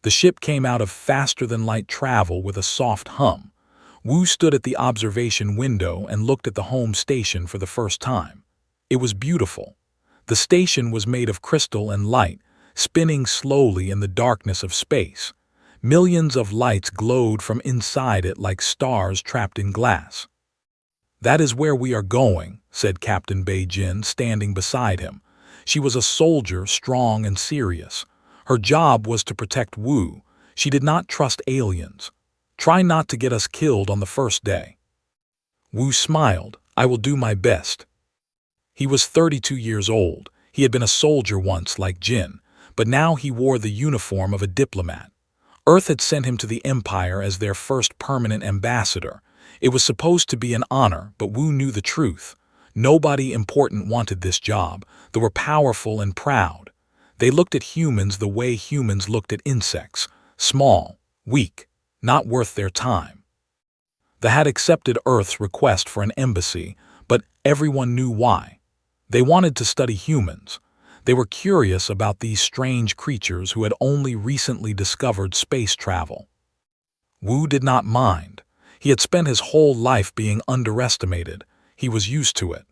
The ship came out of faster-than-light travel with a soft hum. Wu stood at the observation window and looked at the home station for the first time. It was beautiful. The station was made of crystal and light, spinning slowly in the darkness of space. Millions of lights glowed from inside it like stars trapped in glass. "That is where we are going," said Captain Beijin, standing beside him. She was a soldier, strong and serious. Her job was to protect Wu. She did not trust aliens. "Try not to get us killed on the first day." Wu smiled. "I will do my best." He was 32 years old. He had been a soldier once, like Jin, but now he wore the uniform of a diplomat. Earth had sent him to the Empire as their first permanent ambassador. It was supposed to be an honor, but Wu knew the truth. Nobody important wanted this job. They were powerful and proud. They looked at humans the way humans looked at insects: small, weak, not worth their time. They had accepted Earth's request for an embassy, but everyone knew why. They wanted to study humans. They were curious about these strange creatures who had only recently discovered space travel. Wu did not mind. He had spent his whole life being underestimated. He was used to it.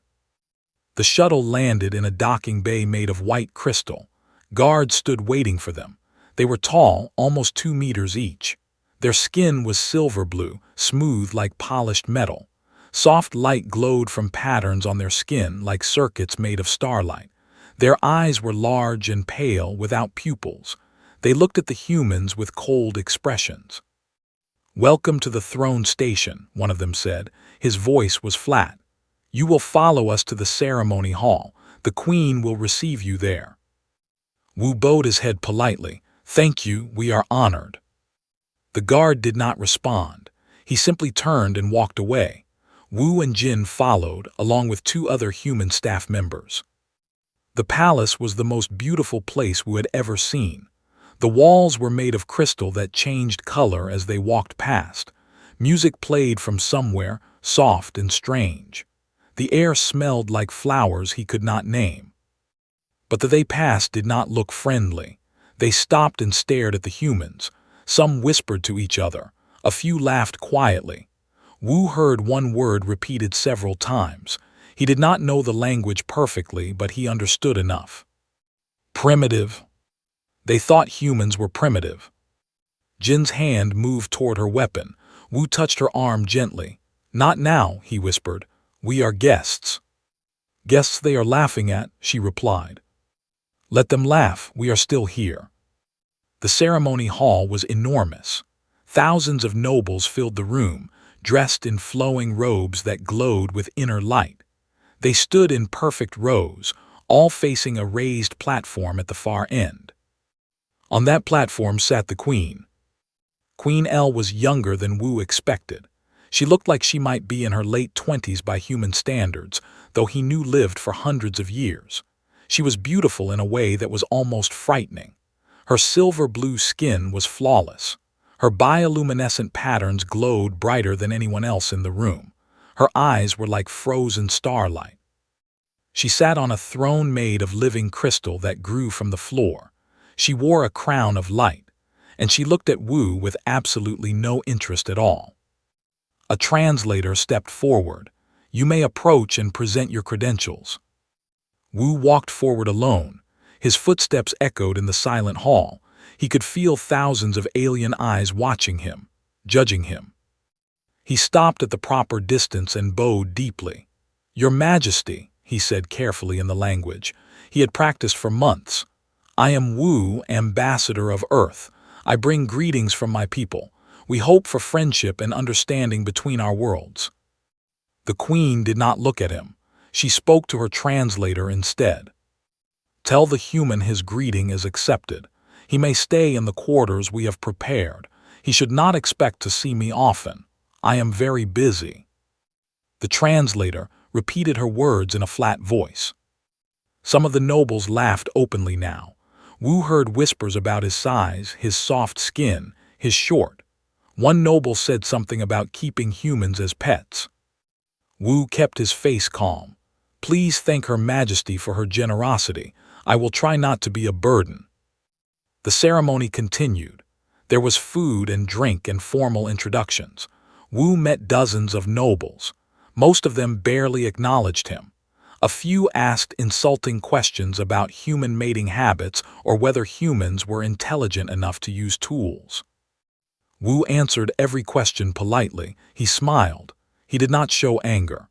The shuttle landed in a docking bay made of white crystal. Guards stood waiting for them. They were tall, almost 2 meters each. Their skin was silver blue, smooth like polished metal. Soft light glowed from patterns on their skin like circuits made of starlight. Their eyes were large and pale, without pupils. They looked at the humans with cold expressions. "Welcome to the throne station," one of them said. His voice was flat. "You will follow us to the ceremony hall. The Queen will receive you there." Wu bowed his head politely. "Thank you, we are honored." The guard did not respond. He simply turned and walked away. Wu and Jin followed, along with 2 other human staff members. The palace was the most beautiful place Wu had ever seen. The walls were made of crystal that changed color as they walked past. Music played from somewhere, soft and strange. The air smelled like flowers he could not name. But the they passed did not look friendly. They stopped and stared at the humans. Some whispered to each other. A few laughed quietly. Wu heard one word repeated several times. He did not know the language perfectly, but he understood enough. Primitive. They thought humans were primitive. Jin's hand moved toward her weapon. Wu touched her arm gently. "Not now," he whispered. "We are guests." "Guests they are laughing at," she replied. "Let them laugh, we are still here." The ceremony hall was enormous. Thousands of nobles filled the room, dressed in flowing robes that glowed with inner light. They stood in perfect rows, all facing a raised platform at the far end. On that platform sat the Queen. Queen L was younger than Wu expected. She looked like she might be in her late 20s by human standards, though he knew lived for hundreds of years. She was beautiful in a way that was almost frightening. Her silver-blue skin was flawless. Her bioluminescent patterns glowed brighter than anyone else in the room. Her eyes were like frozen starlight. She sat on a throne made of living crystal that grew from the floor. She wore a crown of light, and she looked at Wu with absolutely no interest at all. A translator stepped forward. "You may approach and present your credentials." Wu walked forward alone. His footsteps echoed in the silent hall. He could feel thousands of alien eyes watching him, judging him. He stopped at the proper distance and bowed deeply. "Your Majesty," he said carefully in the language. He had practiced for months. "I am Wu, ambassador of Earth. I bring greetings from my people. We hope for friendship and understanding between our worlds." The Queen did not look at him. She spoke to her translator instead. "Tell the human his greeting is accepted. He may stay in the quarters we have prepared. He should not expect to see me often. I am very busy." The translator repeated her words in a flat voice. Some of the nobles laughed openly now. Wu heard whispers about his size, his soft skin, his short. One noble said something about keeping humans as pets. Wu kept his face calm. "Please thank Her Majesty for her generosity. I will try not to be a burden." The ceremony continued. There was food and drink and formal introductions. Wu met dozens of nobles. Most of them barely acknowledged him. A few asked insulting questions about human mating habits or whether humans were intelligent enough to use tools. Wu answered every question politely. He smiled. He did not show anger.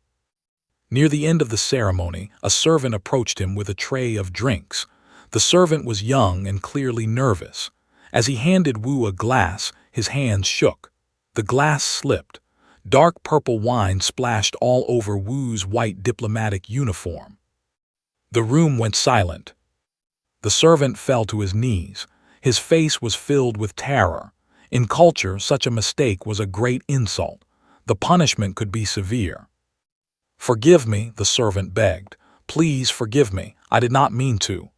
Near the end of the ceremony, a servant approached him with a tray of drinks. The servant was young and clearly nervous. As he handed Wu a glass, his hands shook. The glass slipped. Dark purple wine splashed all over Wu's white diplomatic uniform. The room went silent. The servant fell to his knees. His face was filled with terror. In culture, such a mistake was a great insult. The punishment could be severe. "Forgive me," the servant begged. "Please forgive me. I did not mean to."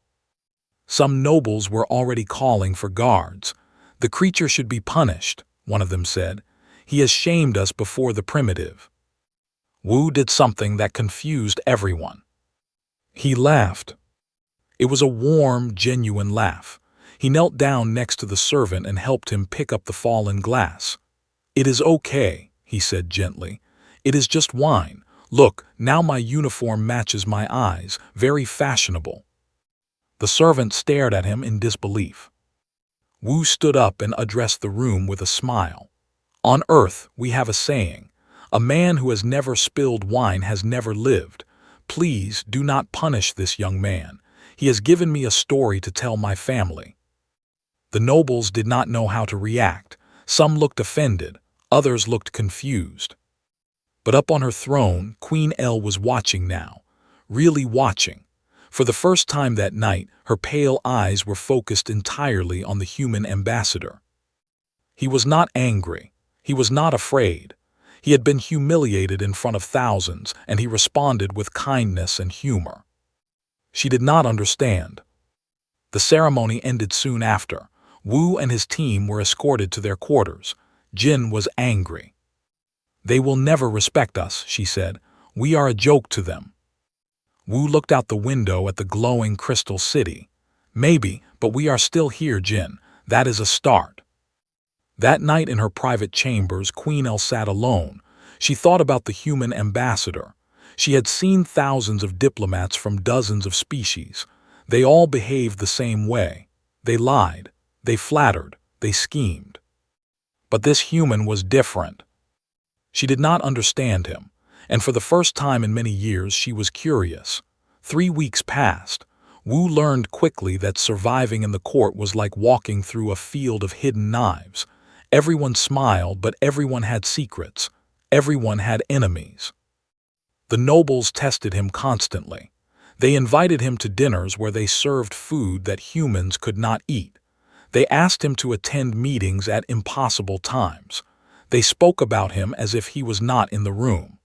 Some nobles were already calling for guards. "The creature should be punished," one of them said. "He has shamed us before the primitive." Wu did something that confused everyone. He laughed. It was a warm, genuine laugh. He knelt down next to the servant and helped him pick up the fallen glass. "It is okay," he said gently. "It is just wine. Look, now my uniform matches my eyes, very fashionable." The servant stared at him in disbelief. Wu stood up and addressed the room with a smile. "On Earth, we have a saying, a man who has never spilled wine has never lived. Please do not punish this young man. He has given me a story to tell my family." The nobles did not know how to react. Some looked offended, others looked confused. But up on her throne, Queen El was watching now, really watching. For the first time that night, her pale eyes were focused entirely on the human ambassador. He was not angry. He was not afraid. He had been humiliated in front of thousands, and he responded with kindness and humor. She did not understand. The ceremony ended soon after. Wu and his team were escorted to their quarters. Jin was angry. "They will never respect us," she said. "We are a joke to them." Wu looked out the window at the glowing crystal city. "Maybe, but we are still here, Jin. That is a start." That night in her private chambers, Queen El sat alone. She thought about the human ambassador. She had seen thousands of diplomats from dozens of species. They all behaved the same way. They lied. They flattered. They schemed. But this human was different. She did not understand him, and for the first time in many years she was curious. 3 weeks passed. Wu learned quickly that surviving in the court was like walking through a field of hidden knives. Everyone smiled, but everyone had secrets. Everyone had enemies. The nobles tested him constantly. They invited him to dinners where they served food that humans could not eat. They asked him to attend meetings at impossible times. They spoke about him as if he was not in the room.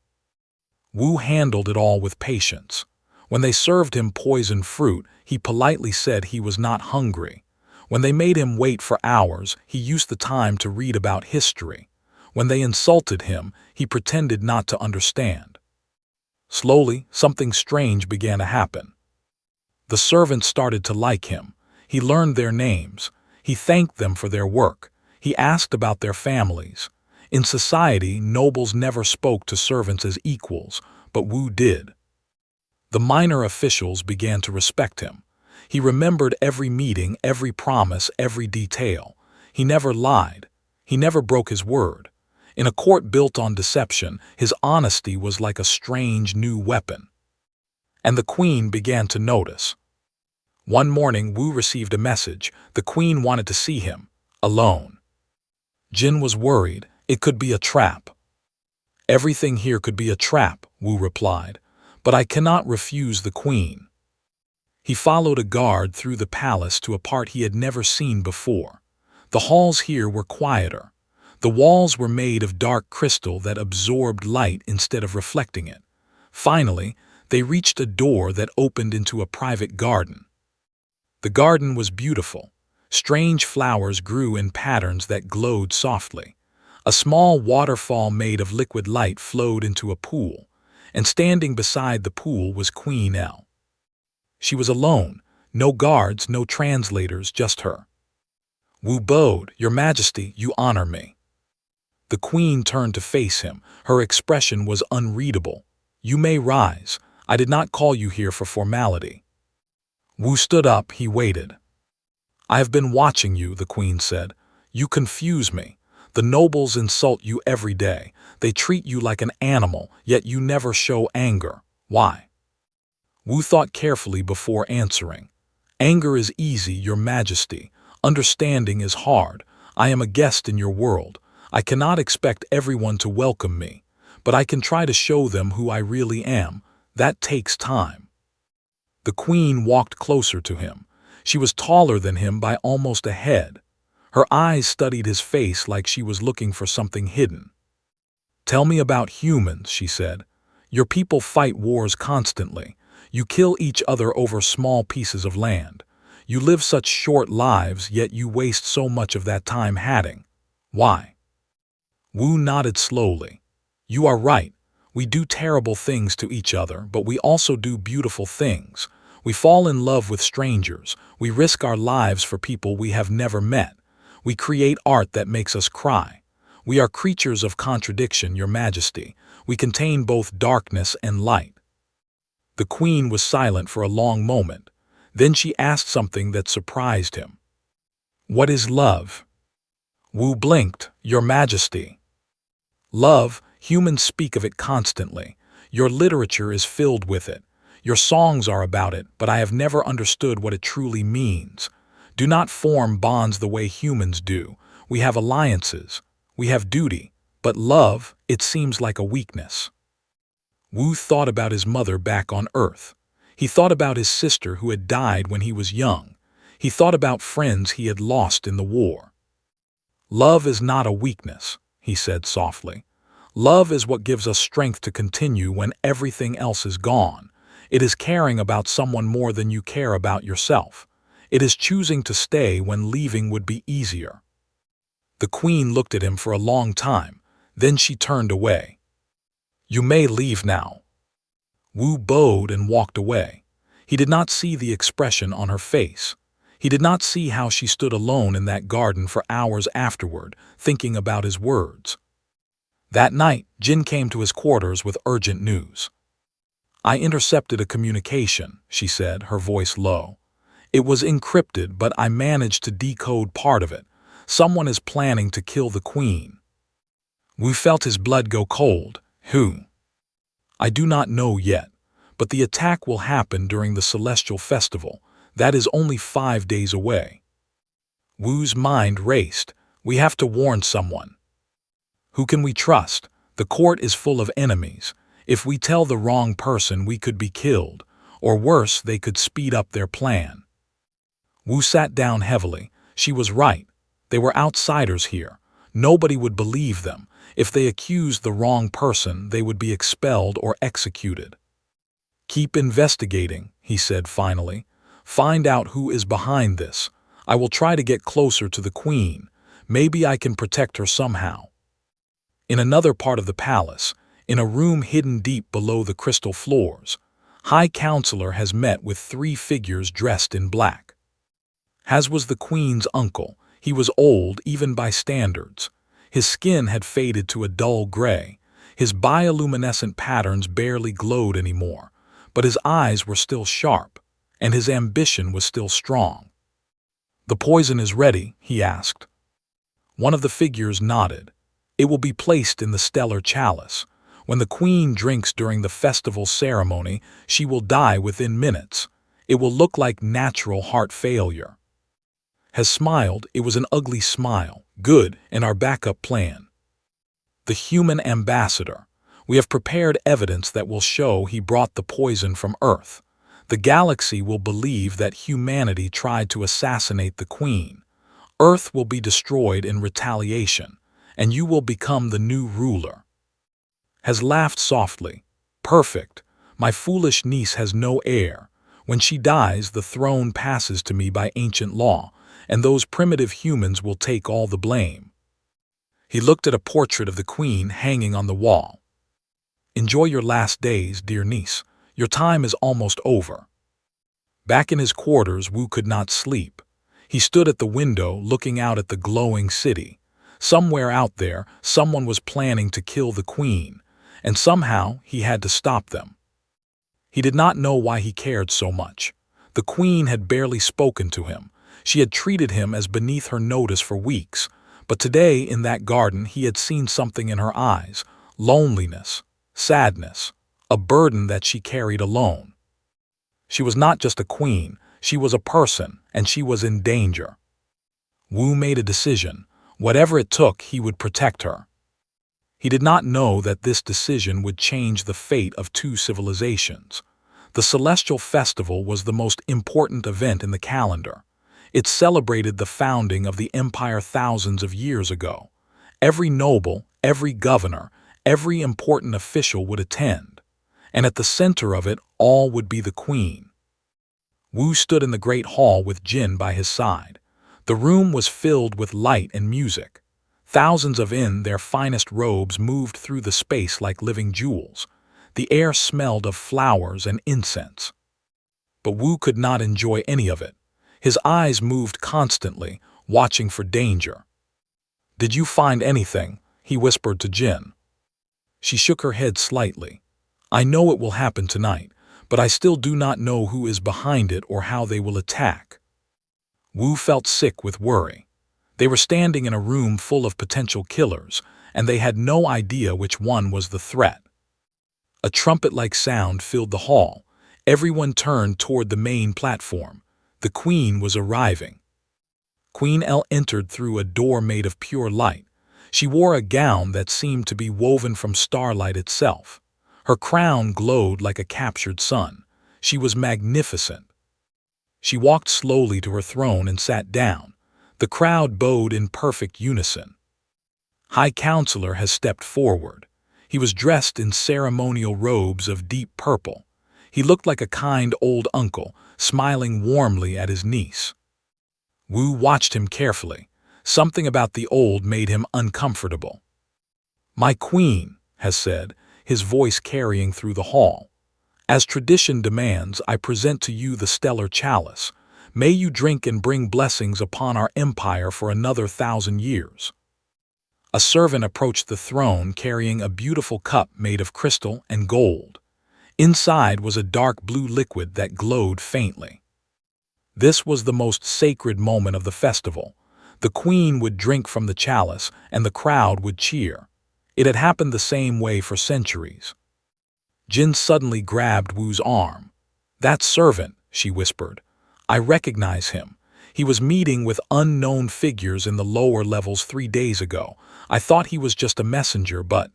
Wu handled it all with patience. When they served him poisoned fruit, he politely said he was not hungry. When they made him wait for hours, he used the time to read about history. When they insulted him, he pretended not to understand. Slowly, something strange began to happen. The servants started to like him. He learned their names. He thanked them for their work. He asked about their families. In society, nobles never spoke to servants as equals, but Wu did. The minor officials began to respect him. He remembered every meeting, every promise, every detail. He never lied. He never broke his word. In a court built on deception, his honesty was like a strange new weapon. And the queen began to notice. One morning, Wu received a message. The queen wanted to see him, alone. Jin was worried. It could be a trap. "Everything here could be a trap," Wu replied, "but I cannot refuse the queen." He followed a guard through the palace to a part he had never seen before. The halls here were quieter. The walls were made of dark crystal that absorbed light instead of reflecting it. Finally, they reached a door that opened into a private garden. The garden was beautiful. Strange flowers grew in patterns that glowed softly. A small waterfall made of liquid light flowed into a pool, and standing beside the pool was Queen El. She was alone, no guards, no translators, just her. Wu bowed. "Your Majesty, you honor me." The queen turned to face him. Her expression was unreadable. "You may rise. I did not call you here for formality." Wu stood up. He waited. "I have been watching you," the queen said. "You confuse me. The nobles insult you every day. They treat you like an animal, yet you never show anger. Why?" Wu thought carefully before answering. "Anger is easy, Your Majesty. Understanding is hard. I am a guest in your world. I cannot expect everyone to welcome me, but I can try to show them who I really am. That takes time." The queen walked closer to him. She was taller than him by almost a head. Her eyes studied his face like she was looking for something hidden. "Tell me about humans," she said. "Your people fight wars constantly. You kill each other over small pieces of land. You live such short lives, yet you waste so much of that time hatting. Why?" Wu nodded slowly. "You are right. We do terrible things to each other, but we also do beautiful things. We fall in love with strangers. We risk our lives for people we have never met. We create art that makes us cry. We are creatures of contradiction, Your Majesty. We contain both darkness and light." The queen was silent for a long moment. Then she asked something that surprised him. "What is love?" Wu blinked. "Your Majesty." "Love, humans speak of it constantly. Your literature is filled with it. Your songs are about it, but I have never understood what it truly means. Do not form bonds the way humans do. We have alliances. We have duty. But love, it seems like a weakness." Wu thought about his mother back on Earth. He thought about his sister who had died when he was young. He thought about friends he had lost in the war. "Love is not a weakness," he said softly. "Love is what gives us strength to continue when everything else is gone. It is caring about someone more than you care about yourself. It is choosing to stay when leaving would be easier." The queen looked at him for a long time. Then she turned away. "You may leave now." Wu bowed and walked away. He did not see the expression on her face. He did not see how she stood alone in that garden for hours afterward, thinking about his words. That night, Jin came to his quarters with urgent news. "I intercepted a communication," she said, her voice low. "It was encrypted, but I managed to decode part of it. Someone is planning to kill the queen." Wu felt his blood go cold. "Who?" "I do not know yet, but the attack will happen during the Celestial Festival. That is only 5 days away." Wu's mind raced. "We have to warn someone. Who can we trust? The court is full of enemies. If we tell the wrong person, we could be killed. Or worse, they could speed up their plan." Wu sat down heavily. She was right. They were outsiders here. Nobody would believe them. If they accused the wrong person, they would be expelled or executed. "Keep investigating," he said finally. "Find out who is behind this. I will try to get closer to the queen. Maybe I can protect her somehow." In another part of the palace, in a room hidden deep below the crystal floors, High Counselor has met with 3 figures dressed in black. As was the queen's uncle, he was old even by standards. His skin had faded to a dull gray. His bioluminescent patterns barely glowed anymore, but his eyes were still sharp, and his ambition was still strong. "The poison is ready?" he asked. One of the figures nodded. "It will be placed in the stellar chalice. When the queen drinks during the festival ceremony, she will die within minutes. It will look like natural heart failure." Has smiled. It was an ugly smile. "Good, and our backup plan?" "The human ambassador. We have prepared evidence that will show he brought the poison from Earth. The galaxy will believe that humanity tried to assassinate the queen. Earth will be destroyed in retaliation, and you will become the new ruler." Has laughed softly. "Perfect. My foolish niece has no heir. When she dies, the throne passes to me by ancient law, and those primitive humans will take all the blame." He looked at a portrait of the queen hanging on the wall. "Enjoy your last days, dear niece. Your time is almost over." Back in his quarters, Wu could not sleep. He stood at the window looking out at the glowing city. Somewhere out there, someone was planning to kill the queen, and somehow he had to stop them. He did not know why he cared so much. The queen had barely spoken to him. She had treated him as beneath her notice for weeks, but today in that garden he had seen something in her eyes: loneliness, sadness, a burden that she carried alone. She was not just a queen, she was a person, and she was in danger. Wu made a decision. Whatever it took, he would protect her. He did not know that this decision would change the fate of two civilizations. The Celestial Festival was the most important event in the calendar. It celebrated the founding of the empire thousands of years ago. Every noble, every governor, every important official would attend, and at the center of it all would be the queen. Wu stood in the great hall with Jin by his side. The room was filled with light and music. Thousands of in their finest robes moved through the space like living jewels. The air smelled of flowers and incense. But Wu could not enjoy any of it. His eyes moved constantly, watching for danger. "Did you find anything?" he whispered to Jin. She shook her head slightly. "I know it will happen tonight, but I still do not know who is behind it or how they will attack." Wu felt sick with worry. They were standing in a room full of potential killers, and they had no idea which one was the threat. A trumpet-like sound filled the hall. Everyone turned toward the main platform. The queen was arriving. Queen L entered through a door made of pure light. She wore a gown that seemed to be woven from starlight itself. Her crown glowed like a captured sun. She was magnificent. She walked slowly to her throne and sat down. The crowd bowed in perfect unison. High Counselor has stepped forward. He was dressed in ceremonial robes of deep purple. He looked like a kind old uncle, smiling warmly at his niece. Wu watched him carefully. Something about the old made him uncomfortable. "My queen," has said, his voice carrying through the hall. "As tradition demands, I present to you the stellar chalice. May you drink and bring blessings upon our empire for another 1,000 years." A servant approached the throne carrying a beautiful cup made of crystal and gold. Inside was a dark blue liquid that glowed faintly. This was the most sacred moment of the festival. The queen would drink from the chalice, and the crowd would cheer. It had happened the same way for centuries. Jin suddenly grabbed Wu's arm. "That servant," she whispered. "I recognize him. He was meeting with unknown figures in the lower levels 3 days ago. I thought he was just a messenger, but—"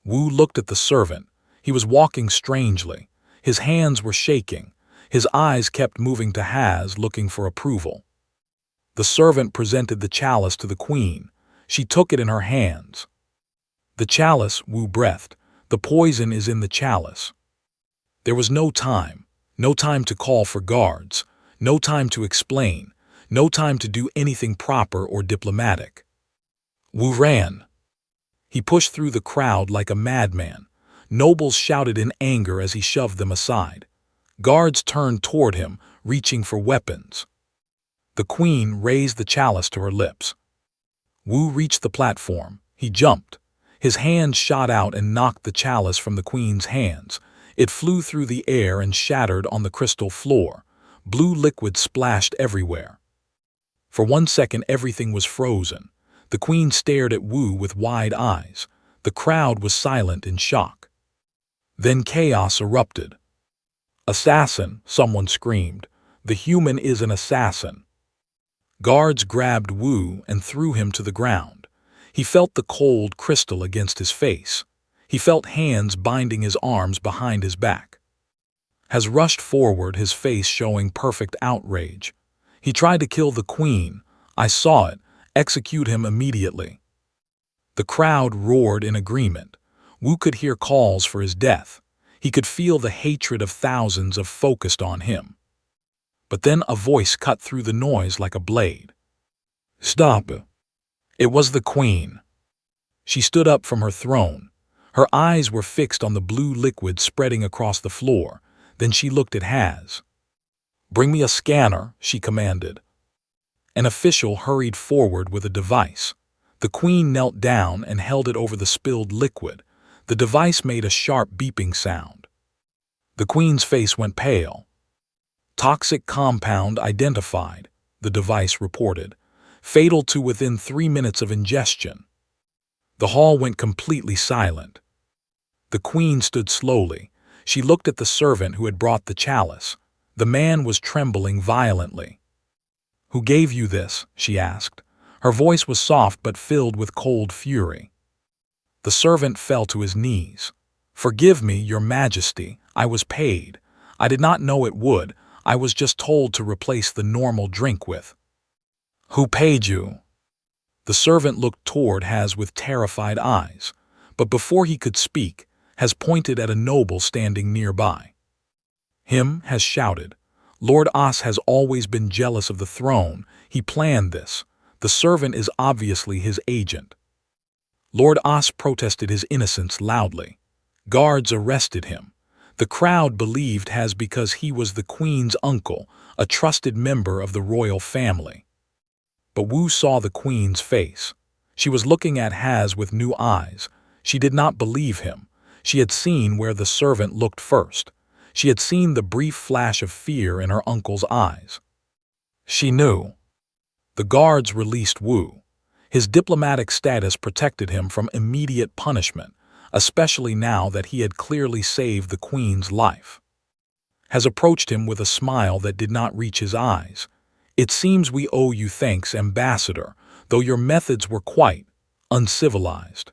Wu looked at the servant. He was walking strangely. His hands were shaking. His eyes kept moving to Haz, looking for approval. The servant presented the chalice to the queen. She took it in her hands. "The chalice," Wu breathed. "The poison is in the chalice." There was no time. No time to call for guards. No time to explain. No time to do anything proper or diplomatic. Wu ran. He pushed through the crowd like a madman. Nobles shouted in anger as he shoved them aside. Guards turned toward him, reaching for weapons. The queen raised the chalice to her lips. Wu reached the platform. He jumped. His hand shot out and knocked the chalice from the queen's hands. It flew through the air and shattered on the crystal floor. Blue liquid splashed everywhere. For 1 second everything was frozen. The queen stared at Wu with wide eyes. The crowd was silent in shock. Then chaos erupted. "Assassin!" someone screamed. "The human is an assassin!" Guards grabbed Wu and threw him to the ground. He felt the cold crystal against his face. He felt hands binding his arms behind his back. Has rushed forward, his face showing perfect outrage. "He tried to kill the queen. I saw it. Execute him immediately." The crowd roared in agreement. Wu could hear calls for his death. He could feel the hatred of thousands focused on him. But then a voice cut through the noise like a blade. "Stop!" It was the queen. She stood up from her throne. Her eyes were fixed on the blue liquid spreading across the floor. Then she looked at Haz. "Bring me a scanner," she commanded. An official hurried forward with a device. The queen knelt down and held it over the spilled liquid. The device made a sharp beeping sound. The queen's face went pale. Toxic compound identified, the device reported. Fatal to within 3 minutes of ingestion. The hall went completely silent. The queen stood slowly. She looked at the servant who had brought the chalice. The man was trembling violently. "Who gave you this?" she asked. Her voice was soft but filled with cold fury. The servant fell to his knees. "Forgive me, your majesty. I was paid. I did not know it would. I was just told to replace the normal drink with." "Who paid you?" The servant looked toward Has with terrified eyes, but before he could speak, Has pointed at a noble standing nearby. "Him," Has shouted. "Lord As has always been jealous of the throne. He planned this. The servant is obviously his agent." Lord As protested his innocence loudly. Guards arrested him. The crowd believed Has because he was the queen's uncle, a trusted member of the royal family. But Wu saw the queen's face. She was looking at Has with new eyes. She did not believe him. She had seen where the servant looked first. She had seen the brief flash of fear in her uncle's eyes. She knew. The guards released Wu. His diplomatic status protected him from immediate punishment, especially now that he had clearly saved the queen's life. Has approached him with a smile that did not reach his eyes. "It seems we owe you thanks, Ambassador, though your methods were quite uncivilized."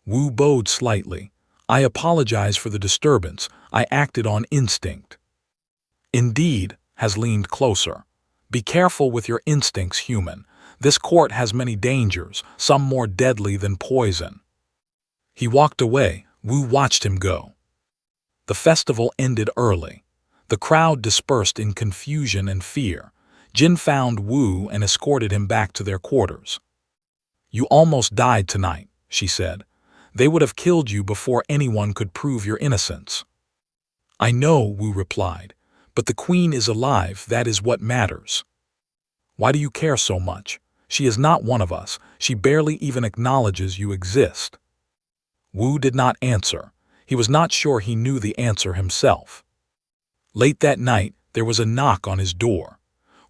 Wu bowed slightly. "I apologize for the disturbance. I acted on instinct." "Indeed," Has leaned closer. "Be careful with your instincts, human. This court has many dangers, some more deadly than poison." He walked away. Wu watched him go. The festival ended early. The crowd dispersed in confusion and fear. Jin found Wu and escorted him back to their quarters. "You almost died tonight," she said. "They would have killed you before anyone could prove your innocence." "I know," Wu replied, "but the queen is alive. That is what matters." "Why do you care so much? She is not one of us. She barely even acknowledges you exist." Wu did not answer. He was not sure he knew the answer himself. Late that night, there was a knock on his door.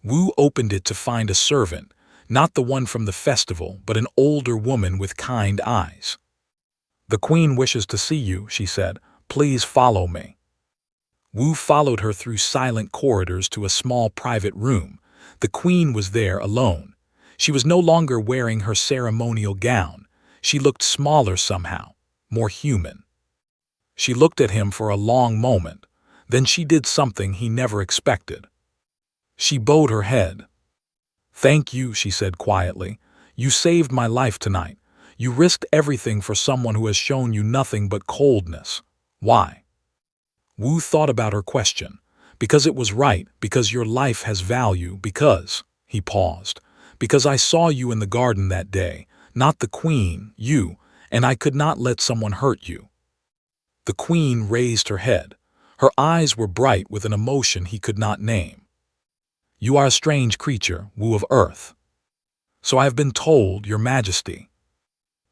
Wu opened it to find a servant, not the one from the festival, but an older woman with kind eyes. "The queen wishes to see you," she said. "Please follow me." Wu followed her through silent corridors to a small private room. The queen was there alone. She was no longer wearing her ceremonial gown. She looked smaller somehow, more human. She looked at him for a long moment. Then she did something he never expected. She bowed her head. "Thank you," she said quietly. "You saved my life tonight. You risked everything for someone who has shown you nothing but coldness. Why?" Wu thought about her question. "Because it was right, because your life has value, because—" he paused. "Because I saw you in the garden that day, not the queen, you, and I could not let someone hurt you." The queen raised her head. Her eyes were bright with an emotion he could not name. "You are a strange creature, Wu of Earth." "So I have been told, your majesty."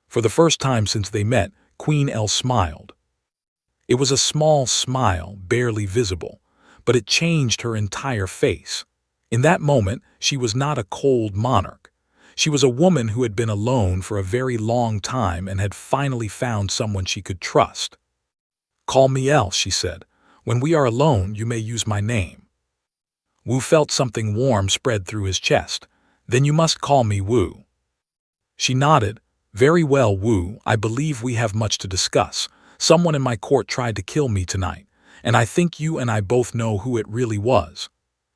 For the first time since they met, Queen El smiled. It was a small smile, barely visible, but it changed her entire face. In that moment, she was not a cold monarch. She was a woman who had been alone for a very long time and had finally found someone she could trust. "Call me El," she said. "When we are alone, you may use my name." Wu felt something warm spread through his chest. "Then you must call me Wu." She nodded. "Very well, Wu, I believe we have much to discuss. Someone in my court tried to kill me tonight, and I think you and I both know who it really was."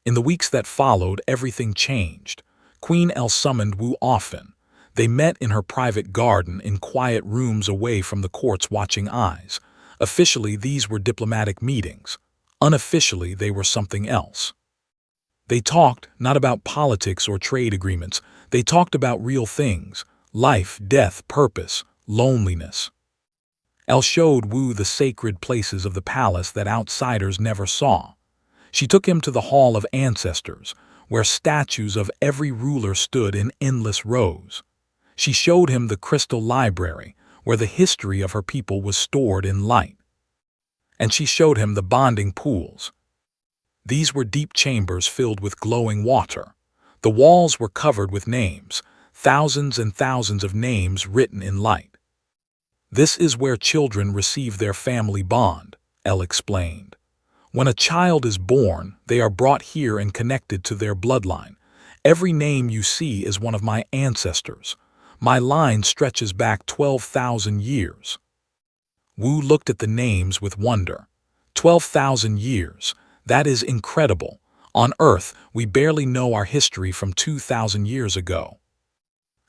In the weeks that followed, everything changed. Queen El summoned Wu often. They met in her private garden in quiet rooms away from the court's watching eyes. Officially, these were diplomatic meetings. Unofficially, they were something else. They talked, not about politics or trade agreements. They talked about real things: life, death, purpose, loneliness. El showed Wu the sacred places of the palace that outsiders never saw. She took him to the Hall of Ancestors, where statues of every ruler stood in endless rows. She showed him the crystal library, where the history of her people was stored in light. And she showed him the bonding pools. These were deep chambers filled with glowing water. The walls were covered with names, thousands and thousands of names written in light. This is where children receive their family bond, Elle explained. When a child is born, they are brought here and connected to their bloodline. Every name you see is one of my ancestors. My line stretches back 12,000 years. Wu looked at the names with wonder. 12,000 years. That is incredible. On Earth, we barely know our history from 2,000 years ago.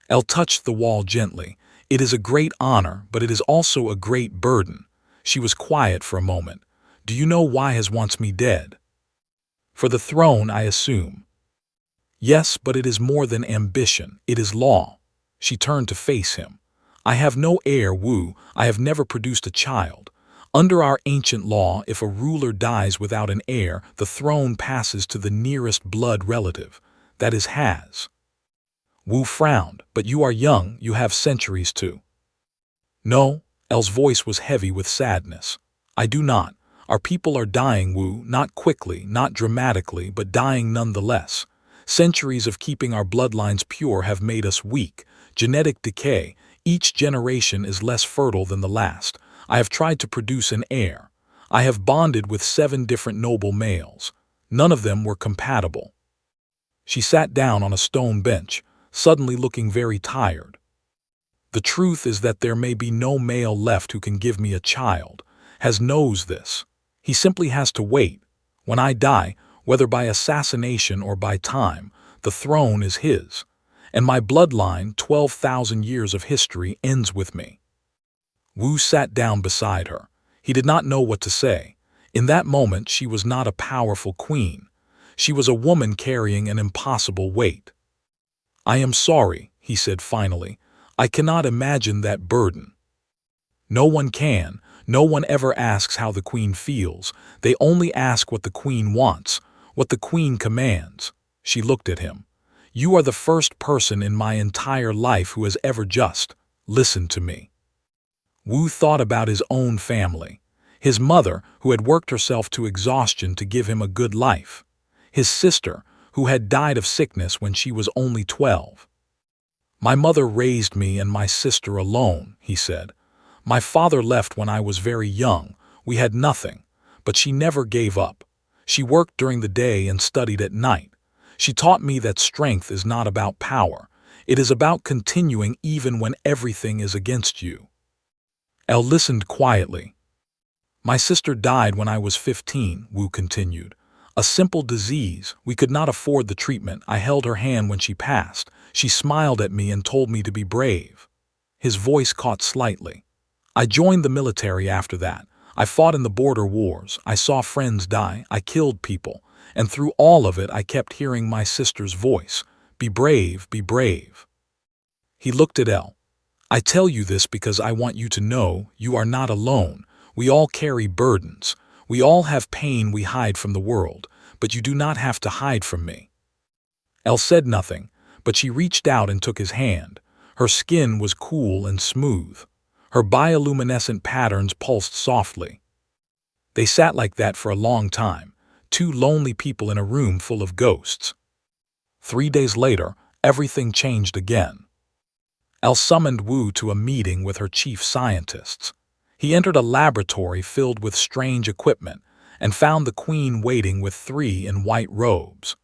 Elle touched the wall gently. It is a great honor, but it is also a great burden. She was quiet for a moment. Do you know why he wants me dead? For the throne, I assume. Yes, but it is more than ambition. It is law. She turned to face him. I have no heir, Wu. I have never produced a child. Under our ancient law, if a ruler dies without an heir, the throne passes to the nearest blood relative. That is Has. Wu frowned. But you are young, you have centuries too. No, Elle's voice was heavy with sadness. I do not. Our people are dying, Wu, not quickly, not dramatically, but dying nonetheless. Centuries of keeping our bloodlines pure have made us weak. Genetic decay. Each generation is less fertile than the last. I have tried to produce an heir. I have bonded with 7 different noble males. None of them were compatible. She sat down on a stone bench, suddenly looking very tired. The truth is that there may be no male left who can give me a child. Has knows this. He simply has to wait. When I die, whether by assassination or by time, the throne is his. And my bloodline, 12,000 years of history, ends with me. Wu sat down beside her. He did not know what to say. In that moment, she was not a powerful queen. She was a woman carrying an impossible weight. I am sorry, he said finally. I cannot imagine that burden. No one can. No one ever asks how the queen feels. They only ask what the queen wants, what the queen commands. She looked at him. You are the first person in my entire life who has ever just listened to me. Wu thought about his own family. His mother, who had worked herself to exhaustion to give him a good life. His sister, who had died of sickness when she was only 12. My mother raised me and my sister alone, he said. My father left when I was very young. We had nothing, but she never gave up. She worked during the day and studied at night. She taught me that strength is not about power. It is about continuing even when everything is against you. Elle listened quietly. My sister died when I was 15, Wu continued. A simple disease. We could not afford the treatment. I held her hand when she passed. She smiled at me and told me to be brave. His voice caught slightly. I joined the military after that. I fought in the border wars. I saw friends die. I killed people. And through all of it, I kept hearing my sister's voice. Be brave, be brave. He looked at Elle. I tell you this because I want you to know you are not alone. We all carry burdens. We all have pain we hide from the world, but you do not have to hide from me. Elle said nothing, but she reached out and took his hand. Her skin was cool and smooth. Her bioluminescent patterns pulsed softly. They sat like that for a long time, 2 lonely people in a room full of ghosts. 3 days later, everything changed again. Elle summoned Wu to a meeting with her chief scientists. He entered a laboratory filled with strange equipment and found the queen waiting with 3 in white robes.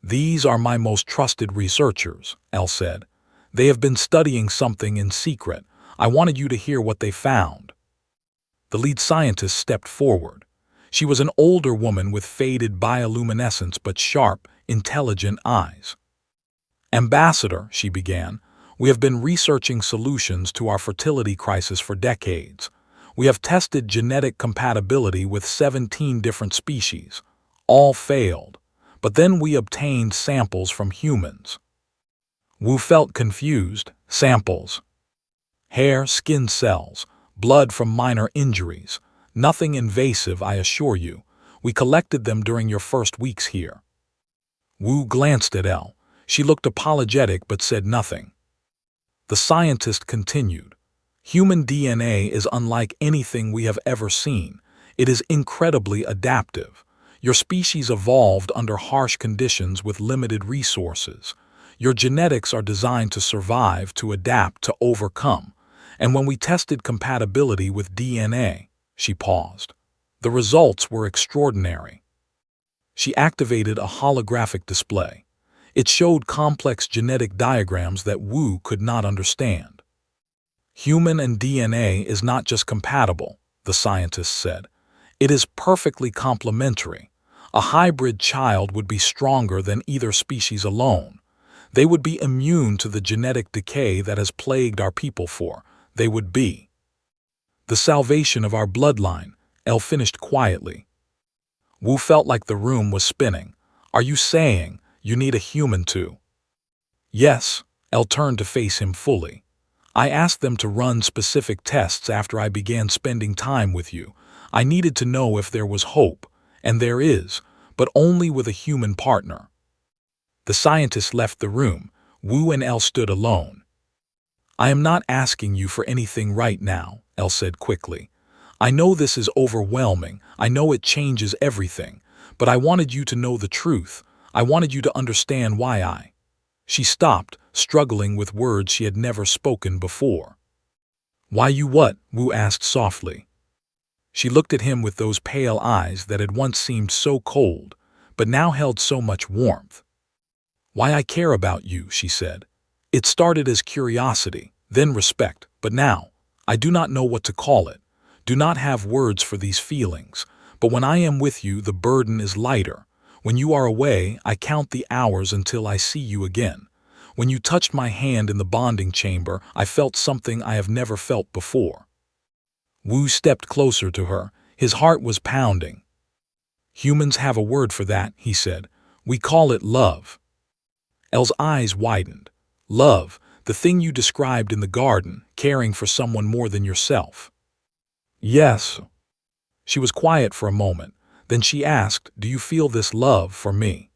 These are my most trusted researchers, Elle said. They have been studying something in secret. I wanted you to hear what they found. The lead scientist stepped forward. She was an older woman with faded bioluminescence but sharp, intelligent eyes. Ambassador, she began, we have been researching solutions to our fertility crisis for decades. We have tested genetic compatibility with 17 different species. All failed. But then we obtained samples from humans. Wu felt confused. Samples. Hair, skin cells, blood from minor injuries. Nothing invasive, I assure you. We collected them during your first weeks here. Wu glanced at Elle. She looked apologetic but said nothing. The scientist continued. Human DNA is unlike anything we have ever seen. It is incredibly adaptive. Your species evolved under harsh conditions with limited resources. Your genetics are designed to survive, to adapt, to overcome. And when we tested compatibility with DNA, she paused. The results were extraordinary. She activated a holographic display. It showed complex genetic diagrams that Wu could not understand. Human and DNA is not just compatible, the scientist said. It is perfectly complementary. A hybrid child would be stronger than either species alone. They would be immune to the genetic decay that has plagued our people they would be the salvation of our bloodline, Elle finished quietly. Wu felt like the room was spinning. Are you saying you need a human too? Yes, Elle turned to face him fully. I asked them to run specific tests after I began spending time with you. I needed to know if there was hope, and there is, but only with a human partner. The scientist left the room. Wu and Elle stood alone. I am not asking you for anything right now, Elle said quickly. I know this is overwhelming. I know it changes everything. But I wanted you to know the truth. I wanted you to understand why She stopped, struggling with words she had never spoken before. Why you what? Wu asked softly. She looked at him with those pale eyes that had once seemed so cold, but now held so much warmth. Why I care about you, she said. It started as curiosity, then respect, but now, I do not know what to call it. Do not have words for these feelings, but when I am with you, the burden is lighter. When you are away, I count the hours until I see you again. When you touched my hand in the bonding chamber, I felt something I have never felt before. Wu stepped closer to her. His heart was pounding. Humans have a word for that, he said. We call it love. Elle's eyes widened. Love, the thing you described in the garden, caring for someone more than yourself. Yes. She was quiet for a moment. Then she asked, do you feel this love for me?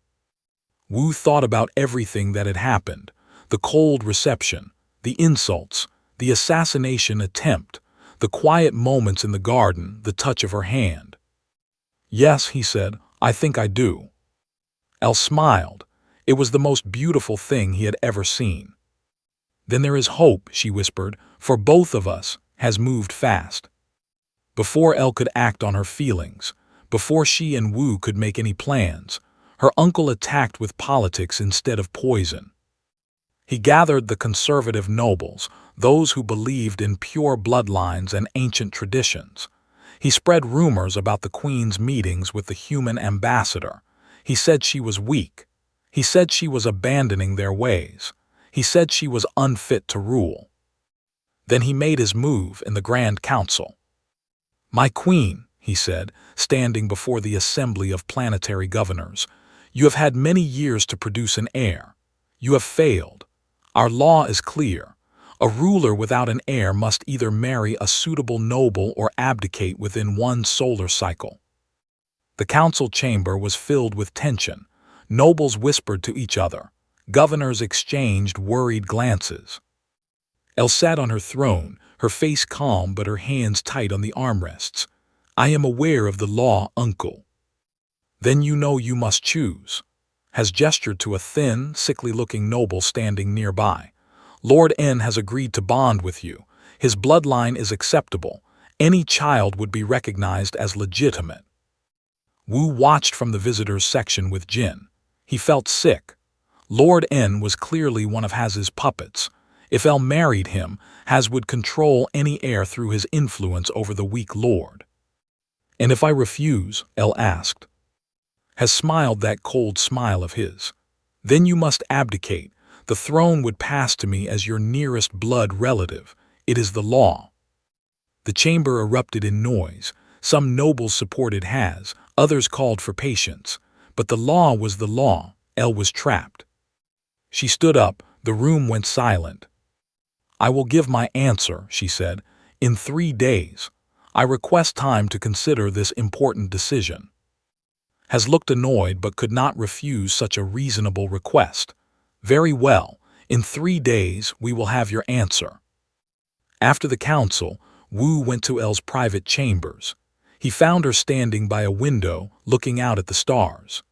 Wu thought about everything that had happened. The cold reception, the insults, the assassination attempt, the quiet moments in the garden, the touch of her hand. Yes, he said, I think I do. Elle smiled. It was the most beautiful thing he had ever seen. Then there is hope, she whispered, for both of us, has moved fast. Before Elle could act on her feelings, before she and Wu could make any plans, her uncle attacked with politics instead of poison. He gathered the conservative nobles, those who believed in pure bloodlines and ancient traditions. He spread rumors about the Queen's meetings with the human ambassador. He said she was weak. He said she was abandoning their ways. He said she was unfit to rule. Then he made his move in the Grand Council. My queen, he said, standing before the assembly of planetary governors, you have had many years to produce an heir. You have failed. Our law is clear. A ruler without an heir must either marry a suitable noble or abdicate within one solar cycle. The council chamber was filled with tension. Nobles whispered to each other. Governors exchanged worried glances. Elle sat on her throne, her face calm but her hands tight on the armrests. I am aware of the law, uncle. Then you know you must choose. Has gestured to a thin, sickly-looking noble standing nearby. Lord N has agreed to bond with you. His bloodline is acceptable. Any child would be recognized as legitimate. Wu watched from the visitors section with Jin. He felt sick. Lord N was clearly one of Haz's puppets. If Elle married him, Haz would control any heir through his influence over the weak lord. And if I refuse? Elle asked. Haz smiled that cold smile of his. Then you must abdicate. The throne would pass to me as your nearest blood relative. It is the law. The chamber erupted in noise. Some nobles supported Haz, others called for patience. But the law was the law. Elle was trapped. She stood up. The room went silent. I will give my answer, she said, in 3 days. I request time to consider this important decision. Has looked annoyed but could not refuse such a reasonable request. Very well, in 3 days we will have your answer. After the council, Wu went to El's private chambers. He found her standing by a window, looking out at the stars.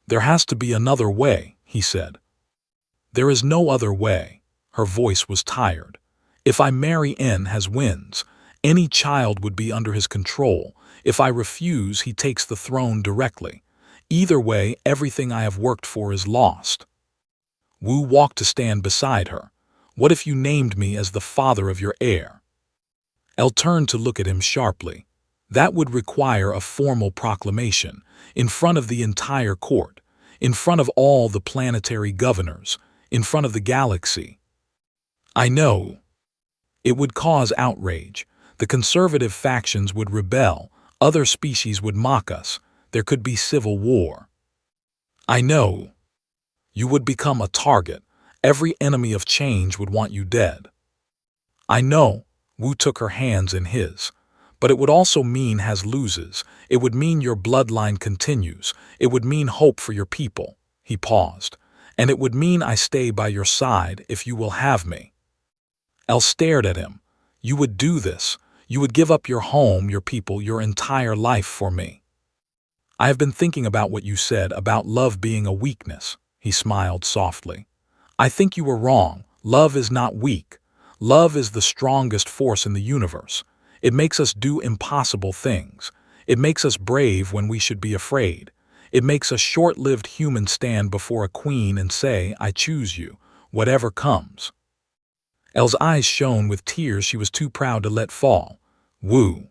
There has to be another way, he said. There is no other way. Her voice was tired. If I marry N has wins, any child would be under his control. If I refuse, he takes the throne directly. Either way, everything I have worked for is lost. Wu walked to stand beside her. What if you named me as the father of your heir? El turned to look at him sharply. That would require a formal proclamation, in front of the entire court, in front of all the planetary governors, in front of the galaxy. I know. It would cause outrage. The conservative factions would rebel, other species would mock us, there could be civil war. I know. You would become a target. Every enemy of change would want you dead. I know. Wu took her hands in his. But it would also mean Has loses. It would mean your bloodline continues. It would mean hope for your people. He paused. And it would mean I stay by your side if you will have me. El stared at him. You would do this. You would give up your home, your people, your entire life for me. I have been thinking about what you said about love being a weakness. He smiled softly. I think you were wrong. Love is not weak. Love is the strongest force in the universe. It makes us do impossible things. It makes us brave when we should be afraid. It makes a short-lived human stand before a queen and say, I choose you, whatever comes. El's eyes shone with tears she was too proud to let fall. Wu.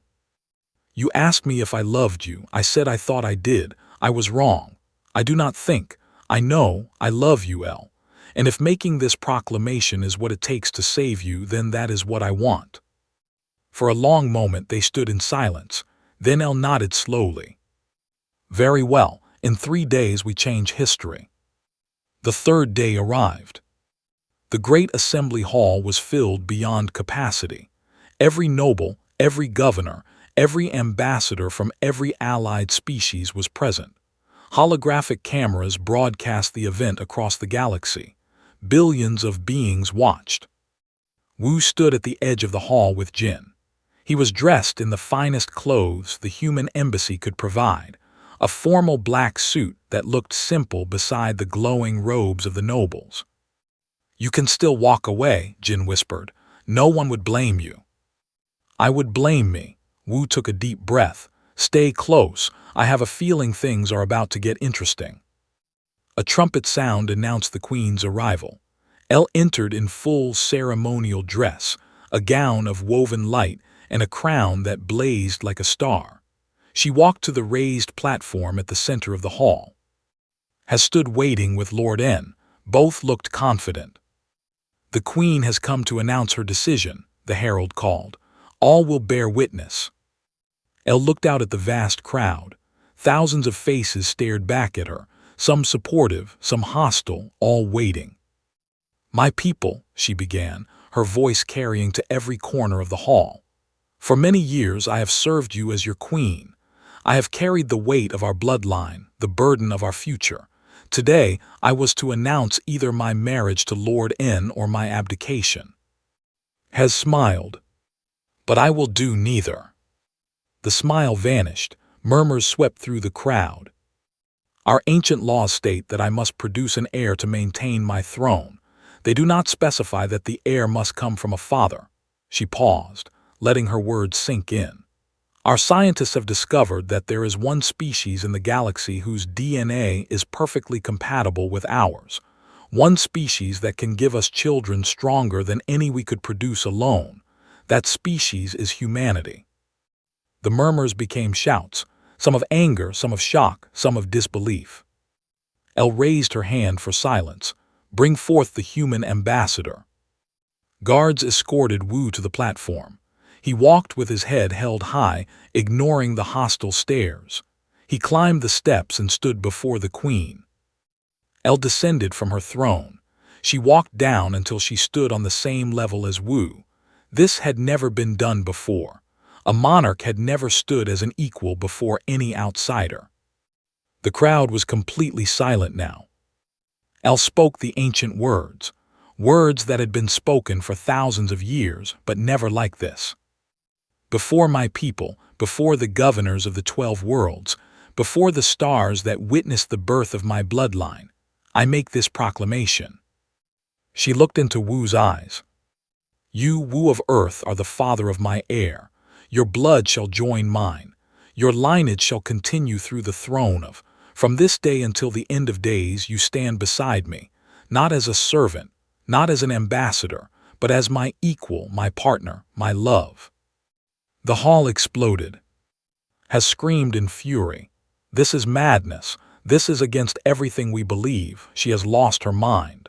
You asked me if I loved you. I said I thought I did. I was wrong. I do not think. I know I love you, El. And if making this proclamation is what it takes to save you, then that is what I want. For a long moment they stood in silence. Then El nodded slowly. Very well. In 3 days we change history. The 3rd day arrived. The great assembly hall was filled beyond capacity. Every noble, every governor, every ambassador from every allied species was present. Holographic cameras broadcast the event across the galaxy. Billions of beings watched. Wu stood at the edge of the hall with Jin. He was dressed in the finest clothes the human embassy could provide, a formal black suit that looked simple beside the glowing robes of the nobles. You can still walk away, Jin whispered. No one would blame you. I would blame me. Wu took a deep breath. Stay close. I have a feeling things are about to get interesting. A trumpet sound announced the queen's arrival. El entered in full ceremonial dress, a gown of woven light and a crown that blazed like a star. She walked to the raised platform at the center of the hall. Has stood waiting with Lord N. Both looked confident. The queen has come to announce her decision, the herald called. All will bear witness. El looked out at the vast crowd. Thousands of faces stared back at her, some supportive, some hostile, all waiting. My people, she began, her voice carrying to every corner of the hall. For many years I have served you as your queen. I have carried the weight of our bloodline, the burden of our future. Today, I was to announce either my marriage to Lord N or my abdication. Has smiled. But I will do neither. The smile vanished. Murmurs swept through the crowd. Our ancient laws state that I must produce an heir to maintain my throne. They do not specify that the heir must come from a father. She paused, letting her words sink in. Our scientists have discovered that there is one species in the galaxy whose DNA is perfectly compatible with ours. One species that can give us children stronger than any we could produce alone. That species is humanity. The murmurs became shouts, some of anger, some of shock, some of disbelief. El raised her hand for silence. Bring forth the human ambassador. Guards escorted Wu to the platform. He walked with his head held high, ignoring the hostile stares. He climbed the steps and stood before the queen. El descended from her throne. She walked down until she stood on the same level as Wu. This had never been done before. A monarch had never stood as an equal before any outsider. The crowd was completely silent now. El spoke the ancient words, words that had been spoken for thousands of years, but never like this. Before my people, before the governors of the 12 worlds, before the stars that witnessed the birth of my bloodline, I make this proclamation. She looked into Wu's eyes. You, Wu of Earth, are the father of my heir. Your blood shall join mine. Your lineage shall continue through the throne of. From this day until the end of days you stand beside me, not as a servant, not as an ambassador, but as my equal, my partner, my love. The hall exploded. Has screamed in fury. This is madness. This is against everything we believe. She has lost her mind.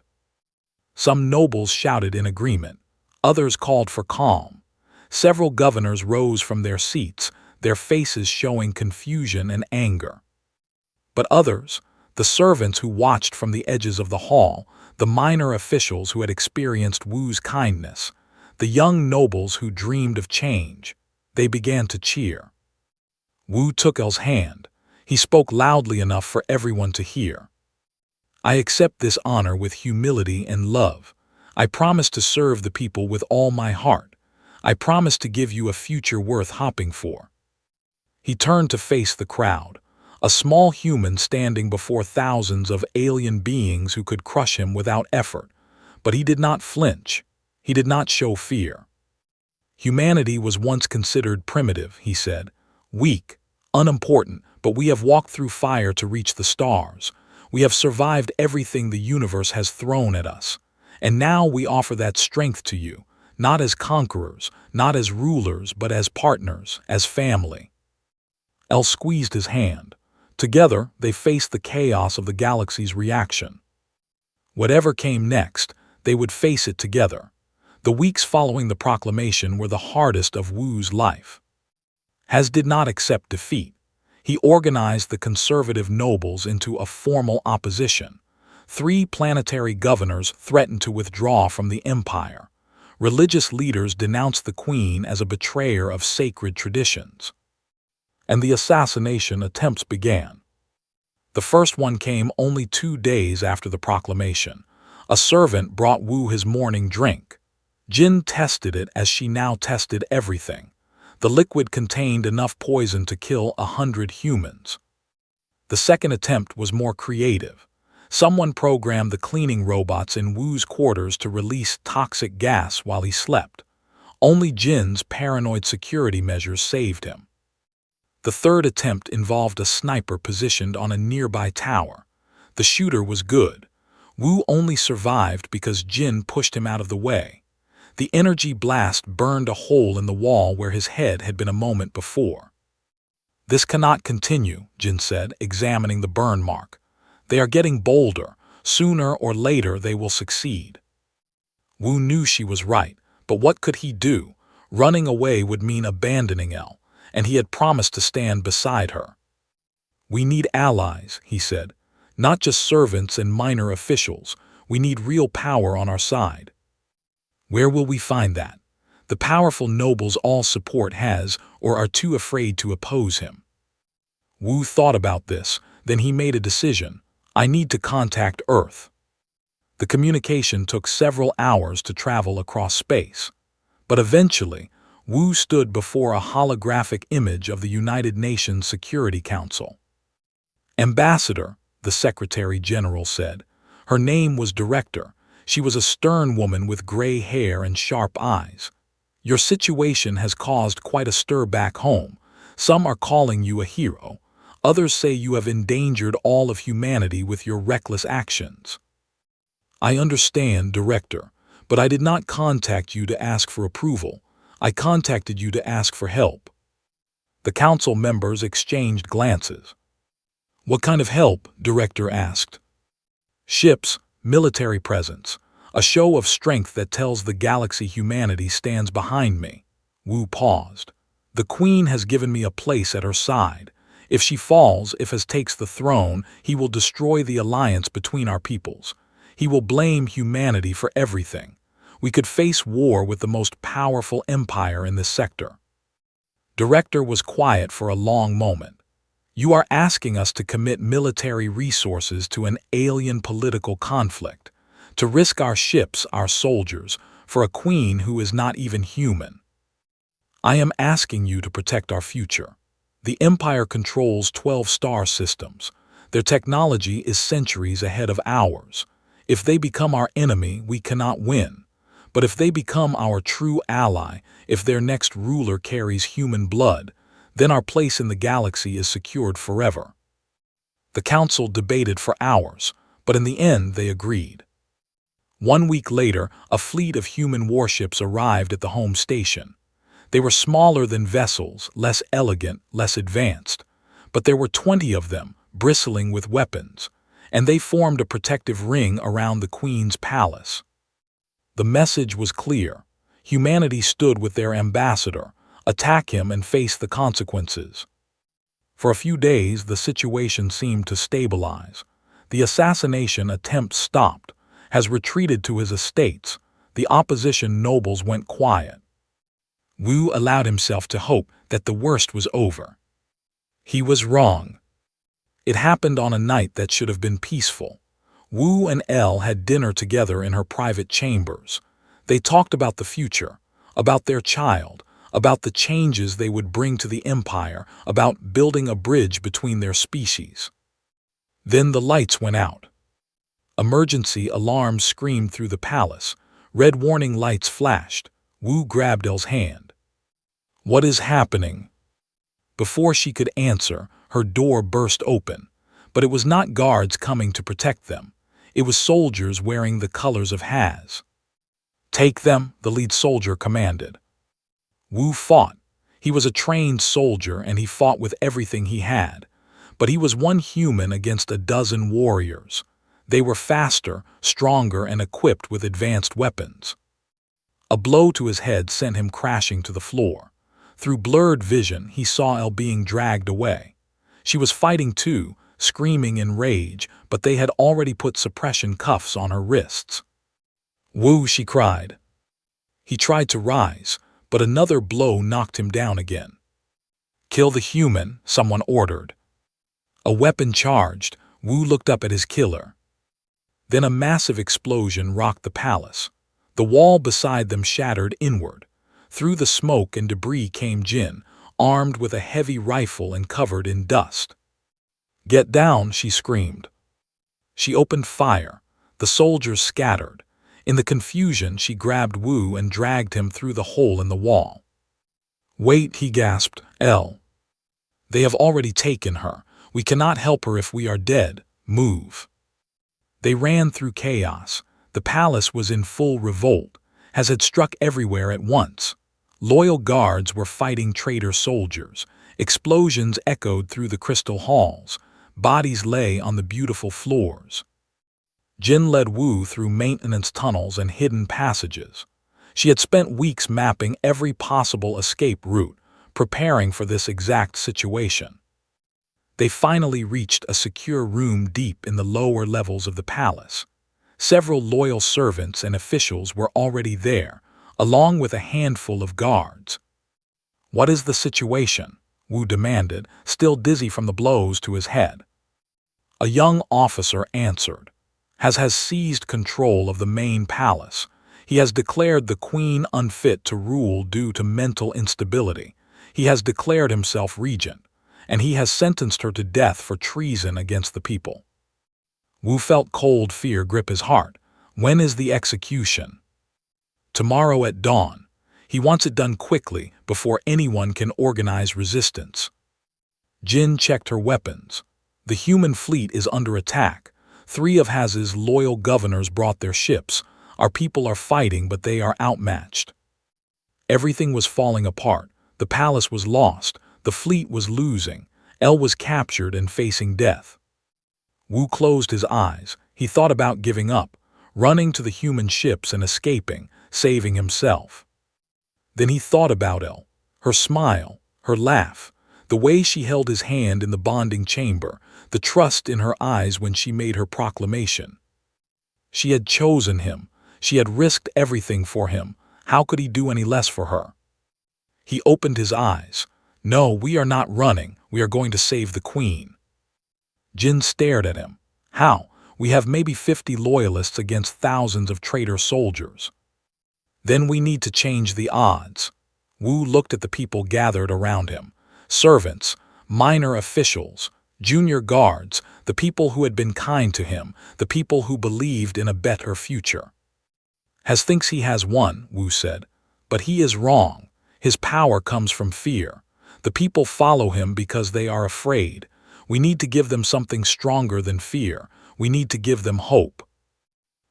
Some nobles shouted in agreement. Others called for calm. Several governors rose from their seats, their faces showing confusion and anger. But others, the servants who watched from the edges of the hall, the minor officials who had experienced Wu's kindness, the young nobles who dreamed of change, they began to cheer. Wu took El's hand. He spoke loudly enough for everyone to hear. I accept this honor with humility and love. I promise to serve the people with all my heart. I promise to give you a future worth hoping for. He turned to face the crowd, a small human standing before thousands of alien beings who could crush him without effort. But he did not flinch. He did not show fear. Humanity was once considered primitive, he said, weak, unimportant, but we have walked through fire to reach the stars. We have survived everything the universe has thrown at us. And now we offer that strength to you, not as conquerors, not as rulers, but as partners, as family. El squeezed his hand. Together, they faced the chaos of the galaxy's reaction. Whatever came next, they would face it together. The weeks following the proclamation were the hardest of Wu's life. Has did not accept defeat. He organized the conservative nobles into a formal opposition. 3 planetary governors threatened to withdraw from the empire. Religious leaders denounced the queen as a betrayer of sacred traditions. And the assassination attempts began. The first one came only 2 days after the proclamation. A servant brought Wu his morning drink. Jin tested it as she now tested everything. The liquid contained enough poison to kill 100 humans. The second attempt was more creative. Someone programmed the cleaning robots in Wu's quarters to release toxic gas while he slept. Only Jin's paranoid security measures saved him. The third attempt involved a sniper positioned on a nearby tower. The shooter was good. Wu only survived because Jin pushed him out of the way. The energy blast burned a hole in the wall where his head had been a moment before. This cannot continue, Jin said, examining the burn mark. They are getting bolder. Sooner or later they will succeed. Wu knew she was right, but what could he do? Running away would mean abandoning El, and he had promised to stand beside her. We need allies, he said, not just servants and minor officials. We need real power on our side. Where will we find that? The powerful nobles all support has or are too afraid to oppose him. Wu thought about this, then he made a decision. I need to contact Earth. The communication took several hours to travel across space. But eventually, Wu stood before a holographic image of the United Nations Security Council. Ambassador, the Secretary General said. Her name was Director. She was a stern woman with gray hair and sharp eyes. Your situation has caused quite a stir back home. Some are calling you a hero. Others say you have endangered all of humanity with your reckless actions. I understand, Director, but I did not contact you to ask for approval. I contacted you to ask for help. The council members exchanged glances. What kind of help? Director asked. Ships, military presence, a show of strength that tells the galaxy humanity stands behind me. Wu paused. The Queen has given me a place at her side. If she falls, if Has takes the throne, he will destroy the alliance between our peoples. He will blame humanity for everything. We could face war with the most powerful empire in this sector. Director was quiet for a long moment. You are asking us to commit military resources to an alien political conflict, to risk our ships, our soldiers, for a queen who is not even human. I am asking you to protect our future. The Empire controls 12 star systems. Their technology is centuries ahead of ours. If they become our enemy, we cannot win. But if they become our true ally, if their next ruler carries human blood, then our place in the galaxy is secured forever. The council debated for hours, but in the end they agreed. 1 week later, a fleet of human warships arrived at the home station. They were smaller than vessels, less elegant, less advanced, but there were 20 of them, bristling with weapons, and they formed a protective ring around the Queen's palace. The message was clear. Humanity stood with their ambassador. Attack him and face the consequences. For a few days, the situation seemed to stabilize. The assassination attempt stopped, has retreated to his estates. The opposition nobles went quiet. Wu allowed himself to hope that the worst was over. He was wrong. It happened on a night that should have been peaceful. Wu and Elle had dinner together in her private chambers. They talked about the future, about their child, about the changes they would bring to the Empire, about building a bridge between their species. Then the lights went out. Emergency alarms screamed through the palace. Red warning lights flashed. Wu grabbed Elle's hand. "What is happening?" Before she could answer, her door burst open. But it was not guards coming to protect them. It was soldiers wearing the colors of Haz. "Take them," the lead soldier commanded. Wu fought. He was a trained soldier and he fought with everything he had. But he was one human against a dozen warriors. They were faster, stronger, and equipped with advanced weapons. A blow to his head sent him crashing to the floor. Through blurred vision, he saw Elle being dragged away. She was fighting too, screaming in rage, but they had already put suppression cuffs on her wrists. "Wu," she cried. He tried to rise, but another blow knocked him down again. "Kill the human," someone ordered. A weapon charged. Wu looked up at his killer. Then a massive explosion rocked the palace. The wall beside them shattered inward. Through the smoke and debris came Jin, armed with a heavy rifle and covered in dust. "Get down," she screamed. She opened fire. The soldiers scattered. In the confusion, she grabbed Wu and dragged him through the hole in the wall. "Wait," he gasped. "Elle. They have already taken her. We cannot help her if we are dead. Move." They ran through chaos. The palace was in full revolt, as had struck everywhere at once. Loyal guards were fighting traitor soldiers. Explosions echoed through the crystal halls. Bodies lay on the beautiful floors. Jin led Wu through maintenance tunnels and hidden passages. She had spent weeks mapping every possible escape route, preparing for this exact situation. They finally reached a secure room deep in the lower levels of the palace. Several loyal servants and officials were already there, along with a handful of guards. "What is the situation?" Wu demanded, still dizzy from the blows to his head. A young officer answered. Has seized control of the main palace. He has declared the queen unfit to rule due to mental instability. He has declared himself regent, and he has sentenced her to death for treason against the people. Wu felt cold fear grip his heart. When is the execution? Tomorrow at dawn. He wants it done quickly, before anyone can organize resistance. Jin checked her weapons. The human fleet is under attack. 3 of Haz's loyal governors brought their ships. Our people are fighting, but they are outmatched. Everything was falling apart. The palace was lost. The fleet was losing. Elle was captured and facing death. Wu closed his eyes. He thought about giving up, running to the human ships and escaping, saving himself. Then he thought about Elle, her smile, her laugh, the way she held his hand in the bonding chamber, the trust in her eyes when she made her proclamation. She had chosen him. She had risked everything for him. How could he do any less for her? He opened his eyes. "No, we are not running. We are going to save the queen." Jin stared at him. "How? We have maybe 50 loyalists against thousands of traitor soldiers." "Then we need to change the odds." Wu looked at the people gathered around him. Servants, minor officials, junior guards, the people who had been kind to him, the people who believed in a better future. "Has thinks he has won," Wu said. "But he is wrong. His power comes from fear. The people follow him because they are afraid. We need to give them something stronger than fear. We need to give them hope."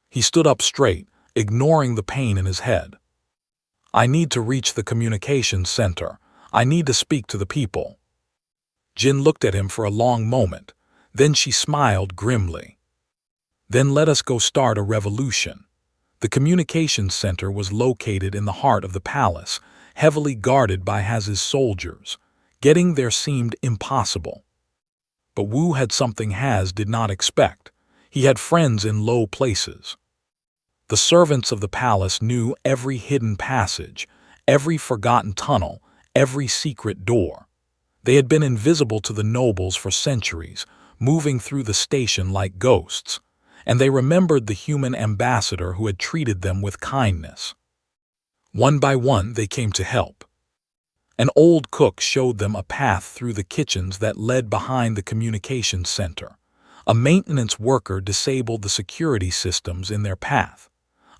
He stood up straight, ignoring the pain in his head. "I need to reach the communications center. I need to speak to the people." Jin looked at him for a long moment. Then she smiled grimly. "Then let us go start a revolution." The communications center was located in the heart of the palace, heavily guarded by Haz's soldiers. Getting there seemed impossible. But Wu had something Haz did not expect. He had friends in low places. The servants of the palace knew every hidden passage, every forgotten tunnel, every secret door. They had been invisible to the nobles for centuries, moving through the station like ghosts, and they remembered the human ambassador who had treated them with kindness. One by one they came to help. An old cook showed them a path through the kitchens that led behind the communications center. A maintenance worker disabled the security systems in their path.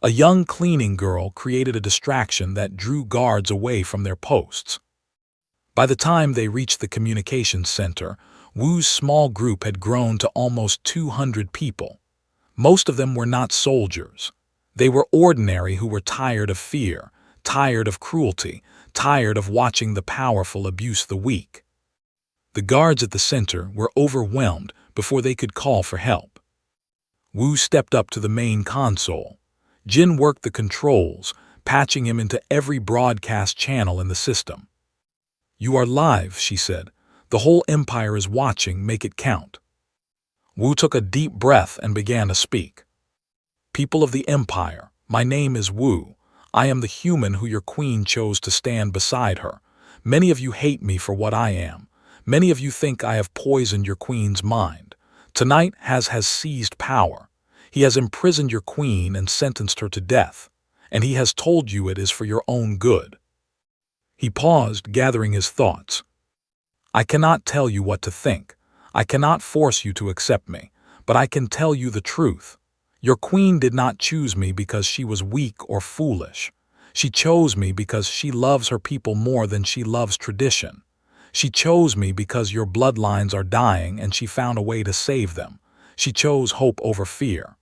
A young cleaning girl created a distraction that drew guards away from their posts. By the time they reached the communications center, Wu's small group had grown to almost 200 people. Most of them were not soldiers. They were ordinary who were tired of fear, tired of cruelty, tired of watching the powerful abuse the weak. The guards at the center were overwhelmed before they could call for help. Wu stepped up to the main console. Jin worked the controls, patching him into every broadcast channel in the system. "You are live," she said. "The whole empire is watching. Make it count." Wu took a deep breath and began to speak. "People of the empire, my name is Wu. I am the human who your queen chose to stand beside her. Many of you hate me for what I am. Many of you think I have poisoned your queen's mind. Tonight has seized power. He has imprisoned your queen and sentenced her to death, and he has told you it is for your own good." He paused, gathering his thoughts. "I cannot tell you what to think. I cannot force you to accept me, but I can tell you the truth. Your queen did not choose me because she was weak or foolish. She chose me because she loves her people more than she loves tradition. She chose me because your bloodlines are dying and she found a way to save them. She chose hope over fear."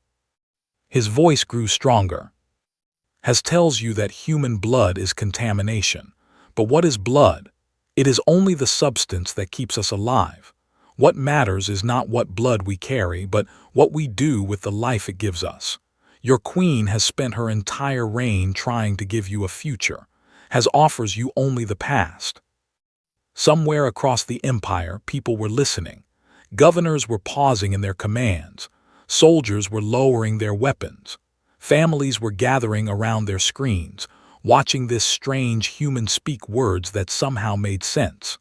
His voice grew stronger. "Has tells you that human blood is contamination. But what is blood? It is only the substance that keeps us alive. What matters is not what blood we carry, but what we do with the life it gives us. Your queen has spent her entire reign trying to give you a future, has offers you only the past." Somewhere across the empire, people were listening. Governors were pausing in their commands. Soldiers were lowering their weapons. Families were gathering around their screens, watching this strange human speak words that somehow made sense.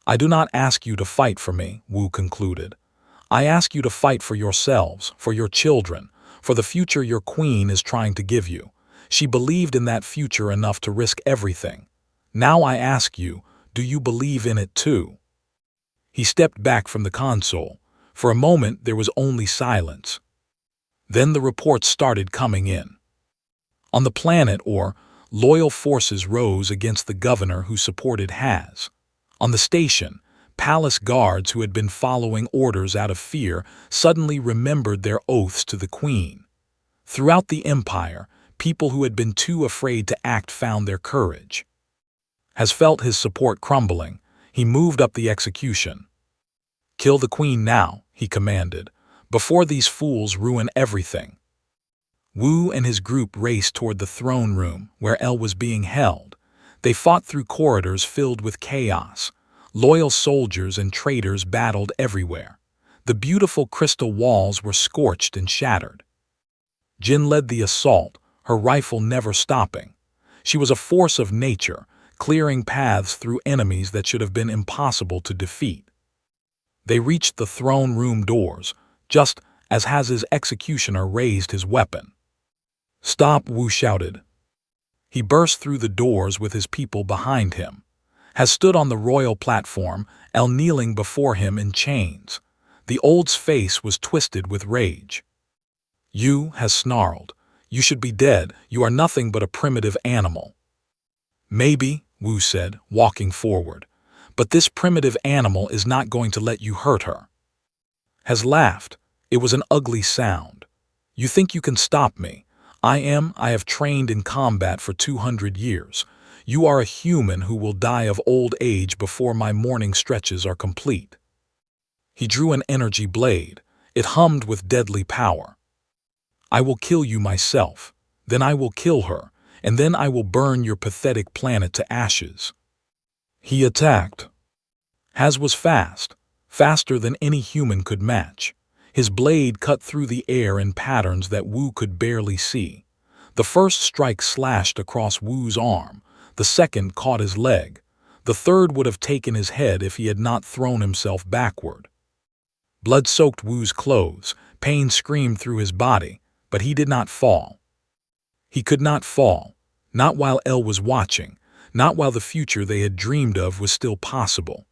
"I do not ask you to fight for me," Wu concluded. "I ask you to fight for yourselves, for your children, for the future your queen is trying to give you. She believed in that future enough to risk everything. Now I ask you, do you believe in it too?" He stepped back from the console. For a moment there was only silence. Then the reports started coming in. On the planet, loyal forces rose against the governor who supported Haz. On the station, palace guards who had been following orders out of fear suddenly remembered their oaths to the queen. Throughout the empire, people who had been too afraid to act found their courage. Haz felt his support crumbling. He moved up the execution. "Kill the queen now," he commanded, "before these fools ruin everything." Wu and his group raced toward the throne room where El was being held. They fought through corridors filled with chaos. Loyal soldiers and traitors battled everywhere. The beautiful crystal walls were scorched and shattered. Jin led the assault, her rifle never stopping. She was a force of nature, clearing paths through enemies that should have been impossible to defeat. They reached the throne room doors, just as Haz's executioner raised his weapon. "Stop!" Wu shouted. He burst through the doors with his people behind him. Haz stood on the royal platform, El kneeling before him in chains. The old's face was twisted with rage. "You," Haz snarled, "you should be dead. You are nothing but a primitive animal." "Maybe," Wu said, walking forward, "but this primitive animal is not going to let you hurt her." Haz laughed. It was an ugly sound. "You think you can stop me? I have trained in combat for 200 years. You are a human who will die of old age before my morning stretches are complete." He drew an energy blade. It hummed with deadly power. "I will kill you myself. Then I will kill her, and then I will burn your pathetic planet to ashes." He attacked. Haz was fast, faster than any human could match. His blade cut through the air in patterns that Wu could barely see. The first strike slashed across Wu's arm. The second caught his leg. The third would have taken his head if he had not thrown himself backward. Blood soaked Wu's clothes. Pain screamed through his body, but he did not fall. He could not fall. Not while El was watching. Not while the future they had dreamed of was still possible.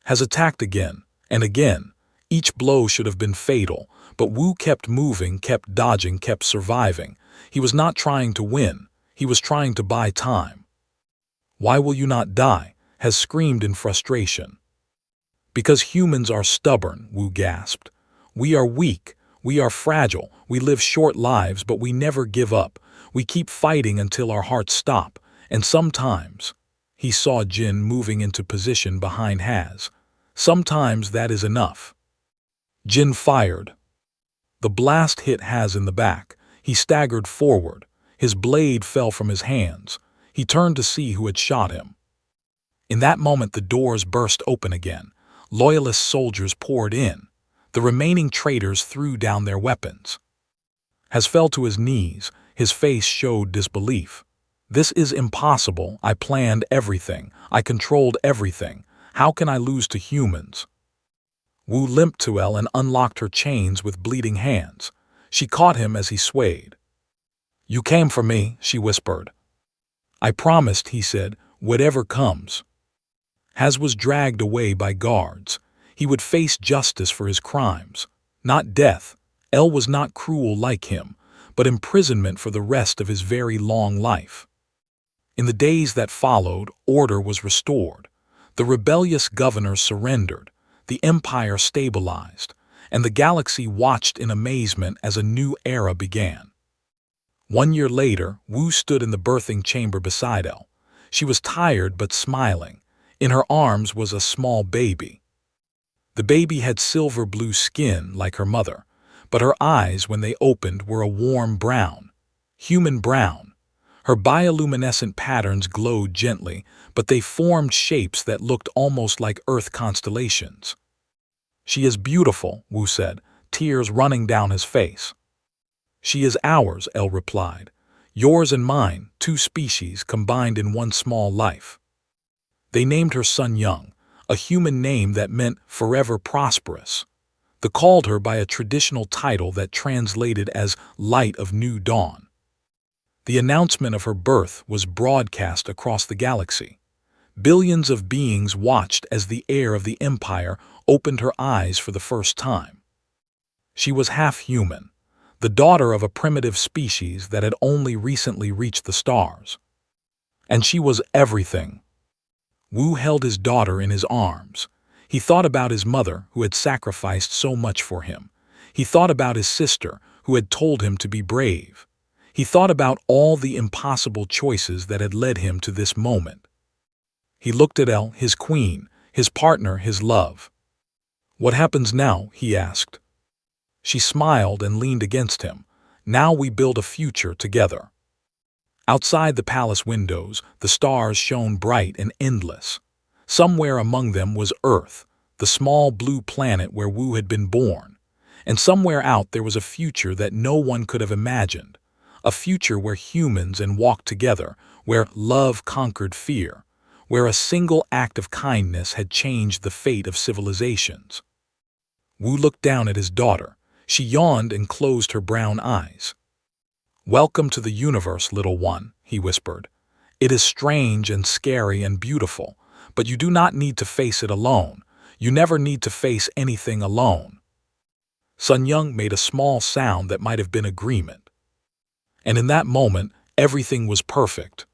Haz attacked again, and again. Each blow should have been fatal, but Wu kept moving, kept dodging, kept surviving. He was not trying to win. He was trying to buy time. "Why will you not die?" Haz screamed in frustration. "Because humans are stubborn," Wu gasped. "We are weak. We are fragile. We live short lives, but we never give up. We keep fighting until our hearts stop. And sometimes," he saw Jin moving into position behind Haz, "sometimes that is enough." Jin fired. The blast hit Haz in the back. He staggered forward. His blade fell from his hands. He turned to see who had shot him. In that moment the doors burst open again. Loyalist soldiers poured in. The remaining traitors threw down their weapons. Haz fell to his knees. His face showed disbelief. "This is impossible. I planned everything. I controlled everything. How can I lose to humans?" Wu limped to El and unlocked her chains with bleeding hands. She caught him as he swayed. "You came for me," she whispered. "I promised," he said, "whatever comes." Haz was dragged away by guards. He would face justice for his crimes. Not death. El was not cruel like him, but imprisonment for the rest of his very long life. In the days that followed, order was restored. The rebellious governors surrendered. The empire stabilized, and the galaxy watched in amazement as a new era began. 1 year later, Wu stood in the birthing chamber beside El. She was tired but smiling. In her arms was a small baby. The baby had silver blue skin like her mother, but her eyes, when they opened, were a warm brown, human brown. Her bioluminescent patterns glowed gently, but they formed shapes that looked almost like Earth constellations. "She is beautiful," Wu said, tears running down his face. "She is ours," El replied. "Yours and mine, 2 species combined in one small life." They named her Sun Young, a human name that meant forever prosperous. They called her by a traditional title that translated as Light of New Dawn. The announcement of her birth was broadcast across the galaxy. Billions of beings watched as the heir of the empire opened her eyes for the first time. She was half human, the daughter of a primitive species that had only recently reached the stars. And she was everything. Wu held his daughter in his arms. He thought about his mother, who had sacrificed so much for him. He thought about his sister, who had told him to be brave. He thought about all the impossible choices that had led him to this moment. He looked at El, his queen, his partner, his love. "What happens now?" he asked. She smiled and leaned against him. "Now we build a future together." Outside the palace windows, the stars shone bright and endless. Somewhere among them was Earth, the small blue planet where Wu had been born. And somewhere out there was a future that no one could have imagined. A future where humans walked together, where love conquered fear, where a single act of kindness had changed the fate of civilizations. Wu looked down at his daughter. She yawned and closed her brown eyes. "Welcome to the universe, little one," he whispered. "It is strange and scary and beautiful, but you do not need to face it alone. You never need to face anything alone." Sun Young made a small sound that might have been agreement. And in that moment, everything was perfect.